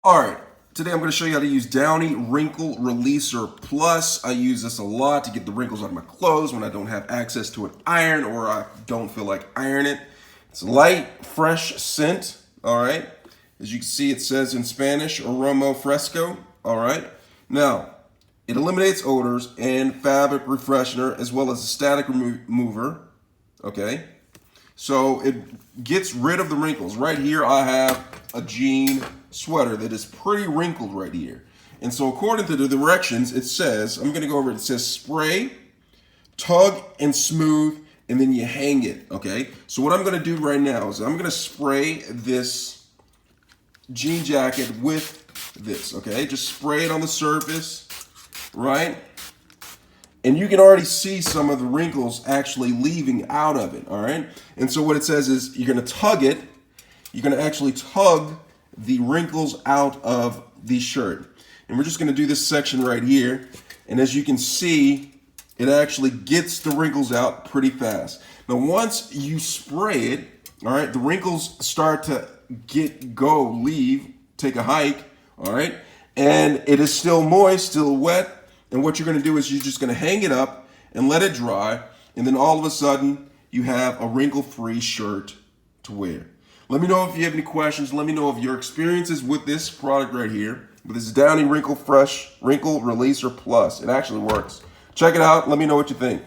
All right, today I'm going to show you how to use Downy Wrinkle Releaser Plus. I use this a lot to get the wrinkles out of my clothes when I don't have access to an iron or I don't feel like ironing it. It's a light, fresh scent, all right? As you can see, it says in Spanish, aroma fresco, all right? Now, it eliminates odors and fabric refreshener as well as a static remover, okay? So it gets rid of the wrinkles. Right here, I have a jean sweater that is pretty wrinkled right here. And so according to the directions, it says, I'm gonna go over it, it says spray, tug, and smooth, and then you hang it, okay? So what I'm gonna do right now is I'm gonna spray this jean jacket with this, okay? Just spray it on the surface, right? And you can already see some of the wrinkles actually leaving out of it, all right? And so what it says is you're gonna tug it, you're gonna actually tug the wrinkles out of the shirt. And we're just gonna do this section right here. And as you can see, it actually gets the wrinkles out pretty fast. Now, once you spray it, all right, the wrinkles start to leave, take a hike, all right? And it is still moist, still wet. And what you're gonna do is you're just gonna hang it up and let it dry. And then all of a sudden, you have a wrinkle-free shirt to wear. Let me know if you have any questions. Let me know of your experiences with this product right here. But this is Downy Wrinkle Fresh Wrinkle Releaser Plus. It actually works. Check it out. Let me know what you think.